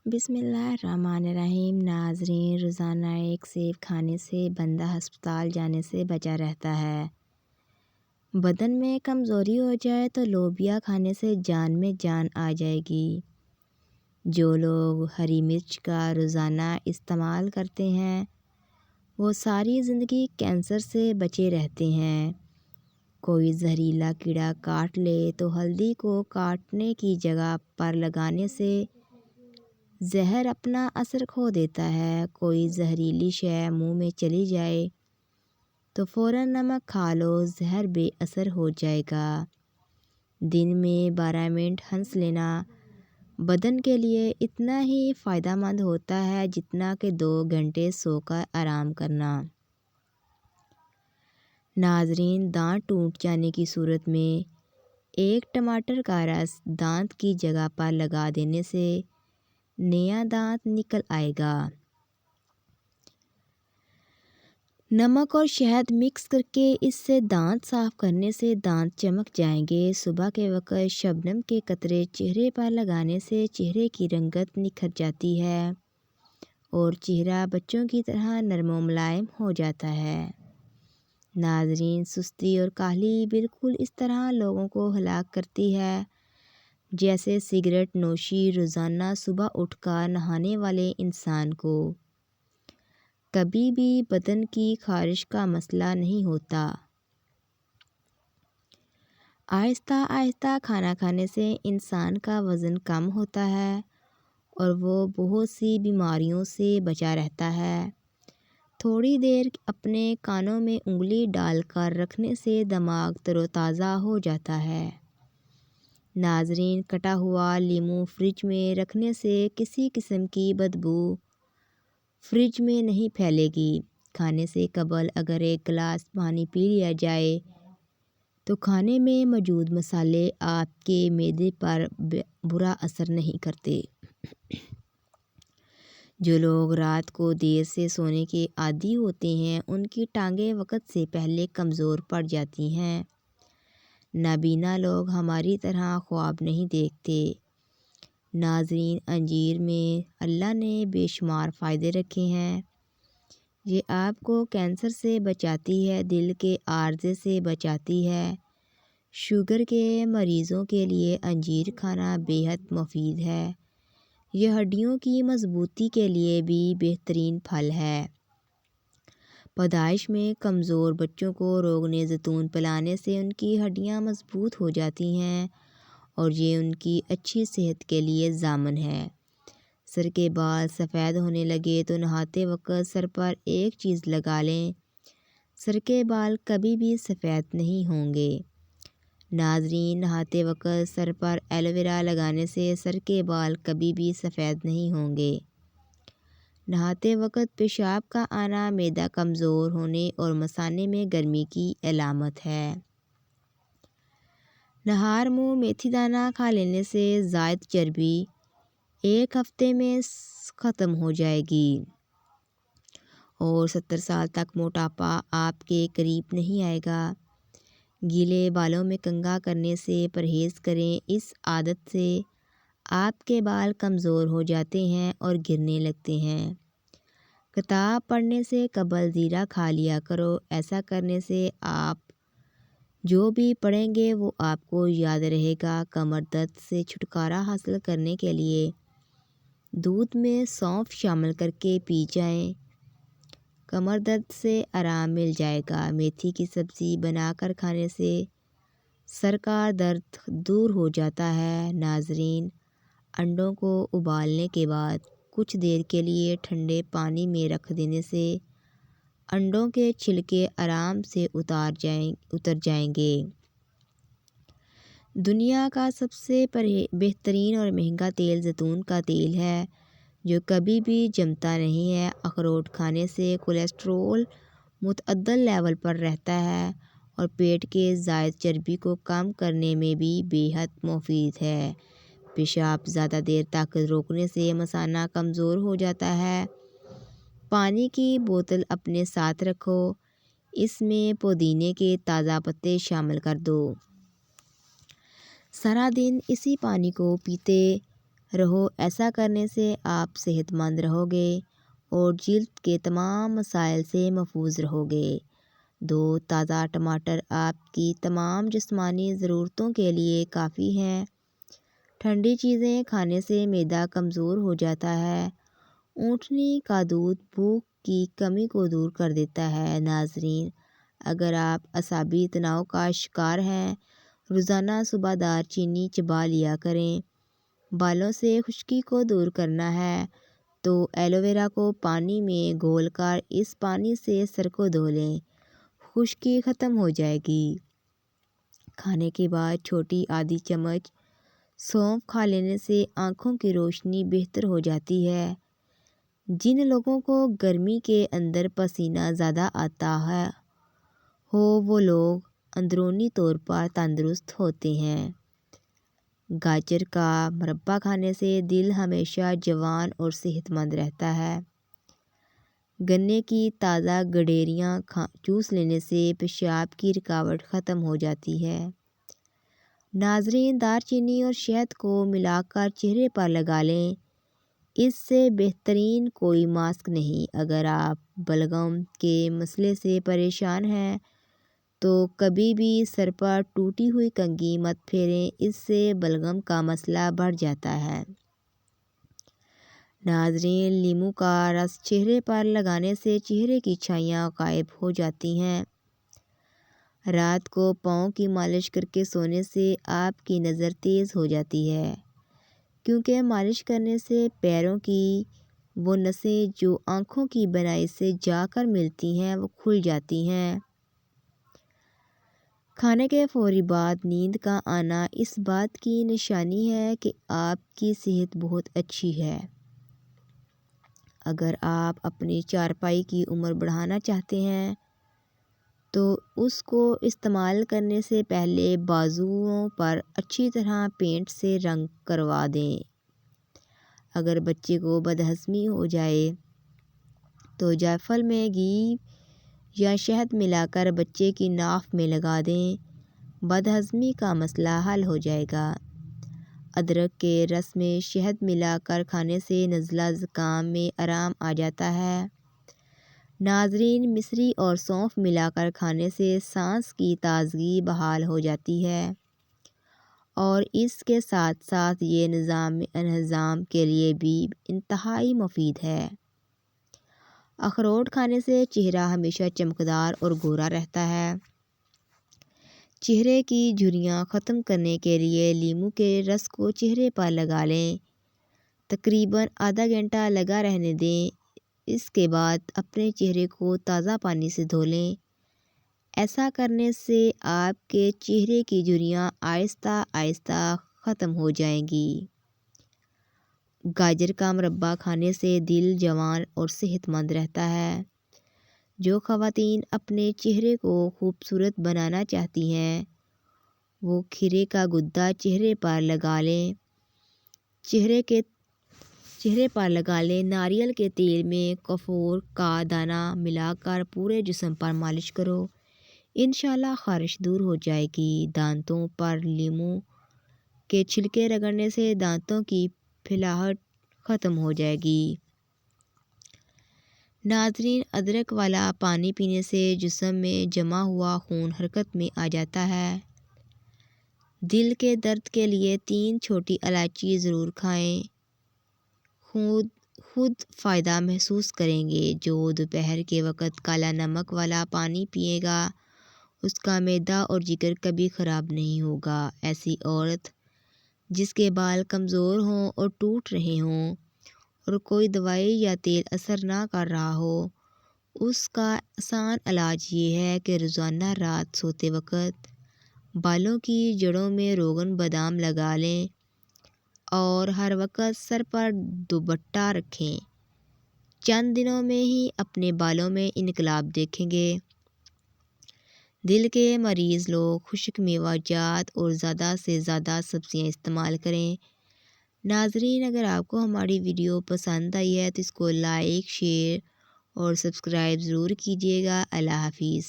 بسم اللہ الرحمن الرحیم۔ ناظرین، روزانہ ایک سیب کھانے سے بندہ ہسپتال جانے سے بچا رہتا ہے۔ بدن میں کمزوری ہو جائے تو لوبیا کھانے سے جان میں جان آ جائے گی۔ جو لوگ ہری مرچ کا روزانہ استعمال کرتے ہیں وہ ساری زندگی کینسر سے بچے رہتے ہیں۔ کوئی زہریلا کیڑا کاٹ لے تو ہلدی کو کاٹنے کی جگہ پر لگانے سے زہر اپنا اثر کھو دیتا ہے۔ کوئی زہریلی شے منہ میں چلی جائے تو فوراً نمک کھا لو، زہر بے اثر ہو جائے گا۔ دن میں 12 منٹ ہنس لینا بدن کے لیے اتنا ہی فائدہ مند ہوتا ہے جتنا کہ 2 گھنٹے سو کر آرام کرنا۔ ناظرین، دانت ٹوٹ جانے کی صورت میں 1 ٹماٹر کا رس دانت کی جگہ پر لگا دینے سے نیا دانت نکل آئے گا۔ نمک اور شہد مکس کرکے اس سے دانت صاف کرنے سے دانت چمک جائیں گے۔ صبح کے وقت شبنم کے قطرے چہرے پر لگانے سے چہرے کی رنگت نکھر جاتی ہے اور چہرہ بچوں کی طرح نرم و ملائم ہو جاتا ہے۔ ناظرین، سستی اور کاہلی بالکل اس طرح لوگوں کو ہلاک کرتی ہے جیسے سگریٹ نوشی روزانہ صبح اٹھ کر نہانے والے انسان کو کبھی بھی بدن کی خارش کا مسئلہ نہیں ہوتا۔ آہستہ آہستہ کھانا کھانے سے انسان کا وزن کم ہوتا ہے اور وہ بہت سی بیماریوں سے بچا رہتا ہے۔ تھوڑی دیر اپنے کانوں میں انگلی ڈال کر رکھنے سے دماغ تر و تازہ ہو جاتا ہے۔ ناظرین، کٹا ہوا لیموں فریج میں رکھنے سے کسی قسم کی بدبو فریج میں نہیں پھیلے گی۔ کھانے سے قبل اگر 1 گلاس پانی پی لیا جائے تو کھانے میں موجود مسالے آپ کے معدے پر برا اثر نہیں کرتے۔ جو لوگ رات کو دیر سے سونے کے عادی ہوتے ہیں ان کی ٹانگیں وقت سے پہلے کمزور پڑ جاتی ہیں۔ نابینا لوگ ہماری طرح خواب نہیں دیکھتے۔ ناظرین، انجیر میں اللہ نے بے شمار فائدے رکھے ہیں۔ یہ آپ کو کینسر سے بچاتی ہے، دل کے عارضے سے بچاتی ہے۔ شوگر کے مریضوں کے لیے انجیر کھانا بے حد مفید ہے۔ یہ ہڈیوں کی مضبوطی کے لیے بھی بہترین پھل ہے۔ پیدائش میں کمزور بچوں کو روغن زیتون پلانے سے ان کی ہڈیاں مضبوط ہو جاتی ہیں اور یہ ان کی اچھی صحت کے لیے ضامن ہے۔ سر کے بال سفید ہونے لگے تو نہاتے وقت سر پر ایک چیز لگا لیں، سر کے بال کبھی بھی سفید نہیں ہوں گے۔ ناظرین، نہاتے وقت سر پر ایلو ویرا لگانے سے سر کے بال کبھی بھی سفید نہیں ہوں گے۔ نہاتے وقت پیشاب کا آنا معدہ کمزور ہونے اور مثانے میں گرمی کی علامت ہے۔ نہار منہ میتھی دانہ کھا لینے سے زائد چربی 1 ہفتے میں ختم ہو جائے گی اور 70 سال تک موٹاپا آپ کے قریب نہیں آئے گا۔ گیلے بالوں میں کنگھا کرنے سے پرہیز کریں، اس عادت سے آپ کے بال کمزور ہو جاتے ہیں اور گرنے لگتے ہیں۔ کتاب پڑھنے سے قبل زیرہ کھا لیا کرو، ایسا کرنے سے آپ جو بھی پڑھیں گے وہ آپ کو یاد رہے گا۔ کمر درد سے چھٹکارا حاصل کرنے کے لیے دودھ میں سونف شامل کرکے پی جائیں، کمر درد سے آرام مل جائے گا۔ میتھی کی سبزی بنا کر کھانے سے سر کا درد دور ہو جاتا ہے۔ ناظرین، انڈوں کو ابالنے کے بعد کچھ دیر کے لیے ٹھنڈے پانی میں رکھ دینے سے انڈوں کے چھلکے آرام سے اتر جائیں گے۔ دنیا کا سب سے بہترین اور مہنگا تیل زیتون کا تیل ہے جو کبھی بھی جمتا نہیں ہے۔ اخروٹ کھانے سے کولیسٹرول متعدل لیول پر رہتا ہے اور پیٹ کے زائد چربی کو کم کرنے میں بھی بے حد مفید ہے۔ پیشاب زیادہ دیر تک روکنے سے مثانہ کمزور ہو جاتا ہے۔ پانی کی بوتل اپنے ساتھ رکھو، اس میں پودینے کے تازہ پتے شامل کر دو۔ سارا دن اسی پانی کو پیتے رہو۔ ایسا کرنے سے آپ صحت مند رہو گے اور جلد کے تمام مسائل سے محفوظ رہو گے۔ 2 تازہ ٹماٹر آپ کی تمام جسمانی ضرورتوں کے لیے کافی ہیں۔ ٹھنڈی چیزیں کھانے سے معدہ کمزور ہو جاتا ہے۔ اونٹنی کا دودھ بھوک کی کمی کو دور کر دیتا ہے۔ ناظرین، اگر آپ اعصابی تناؤ کا شکار ہیں، روزانہ صبح دار چینی چبا لیا کریں۔ بالوں سے خشکی کو دور کرنا ہے تو ایلو ویرا کو پانی میں گھول کر اس پانی سے سر کو دھو لیں، خشکی ختم ہو جائے گی۔ کھانے کے بعد چھوٹی آدھی چمچ سونف کھا لینے سے آنکھوں کی روشنی بہتر ہو جاتی ہے۔ جن لوگوں کو گرمی کے اندر پسینہ زیادہ آتا ہو وہ لوگ اندرونی طور پر تندرست ہوتے ہیں۔ گاجر کا مربع کھانے سے دل ہمیشہ جوان اور صحت مند رہتا ہے۔ گنے کی تازہ گڈیریاں چوس لینے سے پیشاب کی رکاوٹ ختم ہو جاتی ہے۔ ناظرین، دار چینی اور شہد کو ملا کر چہرے پر لگا لیں، اس سے بہترین کوئی ماسک نہیں۔ اگر آپ بلغم کے مسئلے سے پریشان ہیں تو کبھی بھی سر پر ٹوٹی ہوئی کنگھی مت پھیریں، اس سے بلغم کا مسئلہ بڑھ جاتا ہے۔ ناظرین، لیموں کا رس چہرے پر لگانے سے چہرے کی چھائیاں غائب ہو جاتی ہیں۔ رات کو پاؤں کی مالش کر کے سونے سے آپ کی نظر تیز ہو جاتی ہے، کیونکہ مالش کرنے سے پیروں کی وہ نسیں جو آنکھوں کی بنائی سے جا کر ملتی ہیں وہ کھل جاتی ہیں۔ کھانے کے فوری بعد نیند کا آنا اس بات کی نشانی ہے کہ آپ کی صحت بہت اچھی ہے۔ اگر آپ اپنی چارپائی کی عمر بڑھانا چاہتے ہیں تو اس کو استعمال کرنے سے پہلے بازوؤں پر اچھی طرح پینٹ سے رنگ کروا دیں۔ اگر بچے کو بدہضمی ہو جائے تو جائفل میں گھی یا شہد ملا کر بچے کی ناف میں لگا دیں، بدہضمی کا مسئلہ حل ہو جائے گا۔ ادرک کے رس میں شہد ملا کر کھانے سے نزلہ زکام میں آرام آ جاتا ہے۔ ناظرین، مصری اور سونف ملا کر کھانے سے سانس کی تازگی بحال ہو جاتی ہے اور اس کے ساتھ ساتھ یہ نظام انہضام کے لیے بھی انتہائی مفید ہے۔ اخروٹ کھانے سے چہرہ ہمیشہ چمکدار اور گورا رہتا ہے۔ چہرے کی جھریاں ختم کرنے کے لیے لیموں کے رس کو چہرے پر لگا لیں، تقریباً آدھا گھنٹہ لگا رہنے دیں، اس کے بعد اپنے چہرے کو تازہ پانی سے دھو لیں۔ ایسا کرنے سے آپ کے چہرے کی جھریاں آہستہ آہستہ ختم ہو جائیں گی۔ گاجر کا مربع کھانے سے دل جوان اور صحت مند رہتا ہے۔ جو خواتین اپنے چہرے کو خوبصورت بنانا چاہتی ہیں وہ کھیرے کا گدا چہرے پر لگا لیں۔ چہرے پر لگا لیں۔ ناریل کے تیل میں کافور کا دانہ ملا کر پورے جسم پر مالش کرو، انشاءاللہ خارش دور ہو جائے گی۔ دانتوں پر لیموں کے چھلکے رگڑنے سے دانتوں کی پھلاہٹ ختم ہو جائے گی۔ ناظرین، ادرک والا پانی پینے سے جسم میں جمع ہوا خون حرکت میں آ جاتا ہے۔ دل کے درد کے لیے 3 چھوٹی الائچی ضرور کھائیں، خود فائدہ محسوس کریں گے۔ جو دوپہر کے وقت کالا نمک والا پانی پیے گا اس کا معدہ اور جگر کبھی خراب نہیں ہوگا۔ ایسی عورت جس کے بال کمزور ہوں اور ٹوٹ رہے ہوں اور کوئی دوائی یا تیل اثر نہ کر رہا ہو، اس کا آسان علاج یہ ہے کہ روزانہ رات سوتے وقت بالوں کی جڑوں میں روغن بادام لگا لیں اور ہر وقت سر پر دوپٹہ رکھیں۔ چند دنوں میں ہی اپنے بالوں میں انقلاب دیکھیں گے۔ دل کے مریض لوگ خشک میوہ جات اور زیادہ سے زیادہ سبزیاں استعمال کریں۔ ناظرین، اگر آپ کو ہماری ویڈیو پسند آئی ہے تو اس کو لائک، شیئر اور سبسکرائب ضرور کیجیے گا۔ اللہ حافظ۔